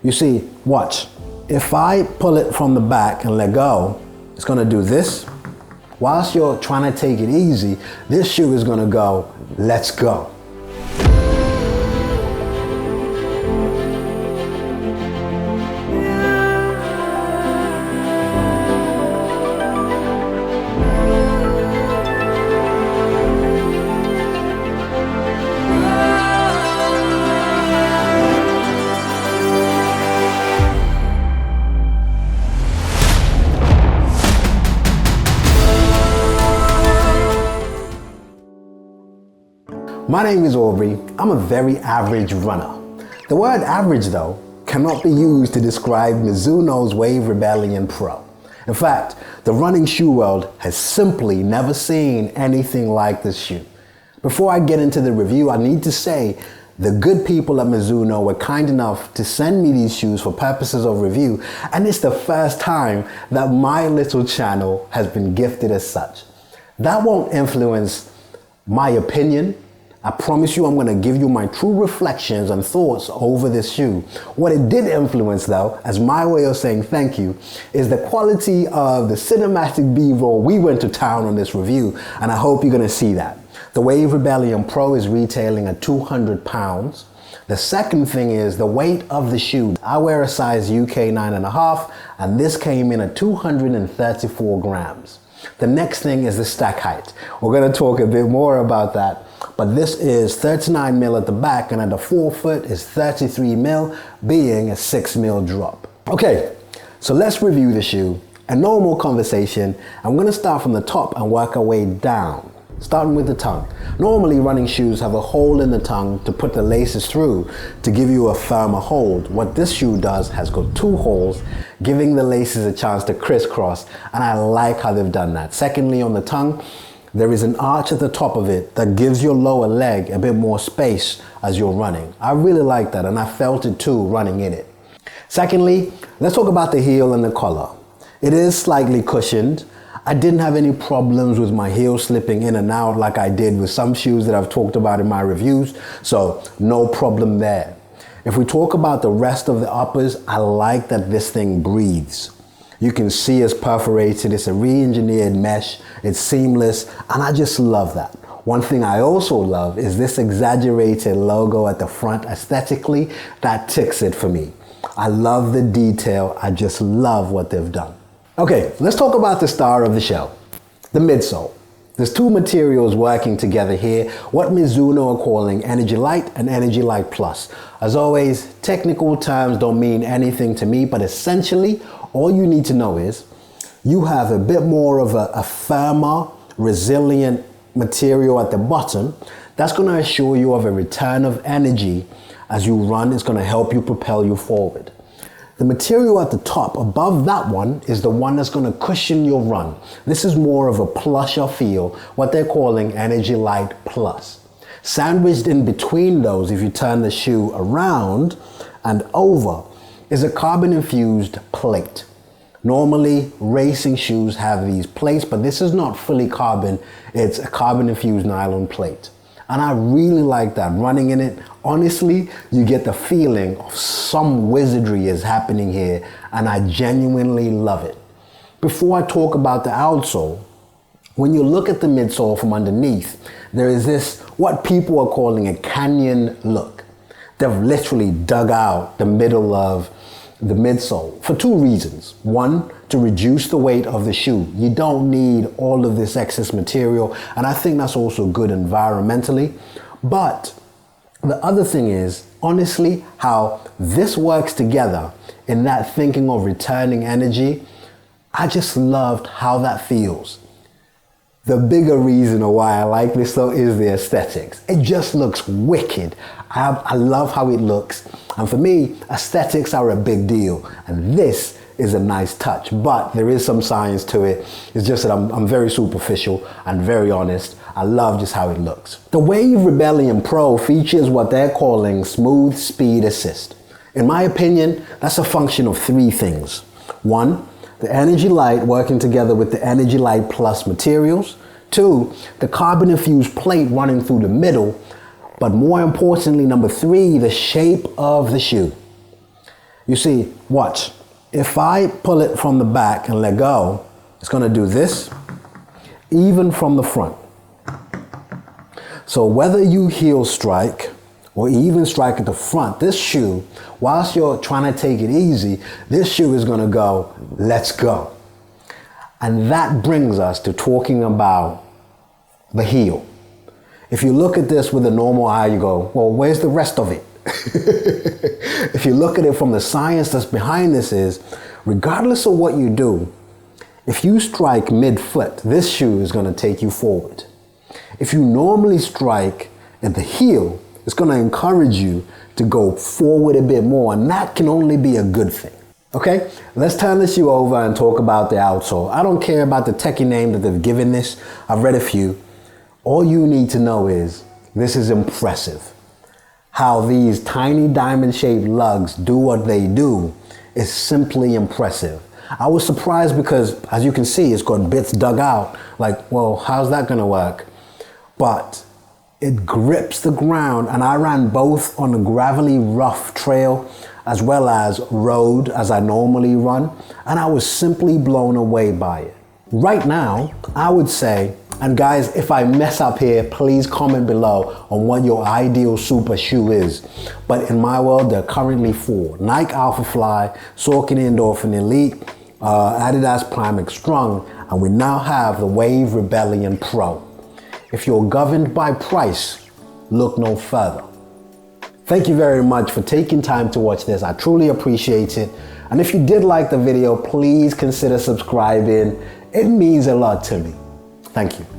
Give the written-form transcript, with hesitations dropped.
You see, watch. If I pull it from the back and let go, it's gonna do this. Whilst you're trying to take it easy, this shoe is gonna go, let's go. My name is Aubrey. I'm a very average runner. The word average, though, cannot be used to describe Mizuno's Wave Rebellion Pro. In fact, the running shoe world has simply never seen anything like this shoe. Before I get into the review, I need to say the good people at Mizuno were kind enough to send me these shoes for purposes of review, and it's the first time that my little channel has been gifted as such. That won't influence my opinion. I promise you I'm going to give you my true reflections and thoughts over this shoe. What it did influence, though, as my way of saying thank you, is the quality of the cinematic B-roll we went to town on this review, and I hope you're going to see that. The Wave Rebellion Pro is retailing at 200 pounds. The second thing is the weight of the shoe. I wear a size UK 9.5, and this came in at 234 grams. The next thing is the stack height. We're going to talk a bit more about that. But this is 39 mil at the back, and at the forefoot is 33 mil, being a 6 mil drop. Okay, so let's review the shoe. A normal conversation. I'm going to start from the top and work our way down, starting with the tongue. Normally, running shoes have a hole in the tongue to put the laces through to give you a firmer hold. What this shoe does has got two holes, giving the laces a chance to crisscross, and I like how they've done that. Secondly, on the tongue, there is an arch at the top of it that gives your lower leg a bit more space as you're running. I really like that, and I felt it too running in it. Secondly, let's talk about the heel and the collar. It is slightly cushioned. I didn't have any problems with my heel slipping in and out like I did with some shoes that I've talked about in my reviews, so no problem there. If we talk about the rest of the uppers, I like that this thing breathes. You can see it's perforated, it's a re-engineered mesh, it's seamless, and I just love that. One thing I also love is this exaggerated logo at the front. Aesthetically, that ticks it for me. I love the detail, I just love what they've done. Okay, let's talk about the star of the show, the midsole. There's two materials working together here, what Mizuno are calling Energy Light and Energy Light Plus. As always, technical terms don't mean anything to me, but essentially, all you need to know is you have a bit more of a firmer, resilient material at the bottom that's going to assure you of a return of energy as you run. It's going to help you propel you forward. The material at the top above that one is the one that's going to cushion your run. This is more of a plusher feel, what they're calling Energy Light Plus. Sandwiched in between those, if you turn the shoe around and over, is a carbon infused plate. Normally, racing shoes have these plates, but this is not fully carbon. It's a carbon infused nylon plate. And I really like that. Running in it, honestly, you get the feeling of some wizardry is happening here, and I genuinely love it. Before I talk about the outsole, when you look at the midsole from underneath, there is this, what people are calling a canyon look. They've literally dug out the middle of the midsole for two reasons. One, to reduce the weight of the shoe. You don't need all of this excess material, and I think that's also good environmentally. But the other thing is, honestly, how this works together in that thinking of returning energy. I just loved how that feels. The bigger reason why I like this though is the aesthetics. It just looks wicked. I love how it looks. And for me, aesthetics are a big deal. And this is a nice touch, but there is some science to it. It's just that I'm very superficial and very honest. I love just how it looks. The Wave Rebellion Pro features what they're calling Smooth Speed Assist. In my opinion, that's a function of three things. One, the Energy Light working together with the Energy Light Plus materials. Two, the carbon infused plate running through the middle. But more importantly, number three, the shape of the shoe. You see, watch. If I pull it from the back and let go, it's gonna do this, even from the front. So whether you heel strike or even strike at the front, this shoe, whilst you're trying to take it easy, this shoe is gonna go, let's go. And that brings us to talking about the heel. If you look at this with a normal eye, you go, well, where's the rest of it? If you look at it from the science that's behind this is, regardless of what you do, if you strike mid-foot, this shoe is gonna take you forward. If you normally strike at the heel, it's gonna encourage you to go forward a bit more, and that can only be a good thing. Okay, let's turn this shoe over and talk about the outsole. I don't care about the techie name that they've given this. I've read a few. All you need to know is this is impressive. How these tiny diamond-shaped lugs do what they do is simply impressive. I was surprised because, as you can see, it's got bits dug out. Like, well, how's that gonna work? But it grips the ground, and I ran both on a gravelly rough trail as well as road as I normally run, and I was simply blown away by it. Right now, I would say, and guys, if I mess up here, please comment below on what your ideal super shoe is. But in my world, there are currently 4. Nike Alpha Fly, Saucony Endorphin Elite, Adidas Prime Strung, and we now have the Wave Rebellion Pro. If you're governed by price, look no further. Thank you very much for taking time to watch this. I truly appreciate it. And if you did like the video, please consider subscribing. It means a lot to me. Thank you.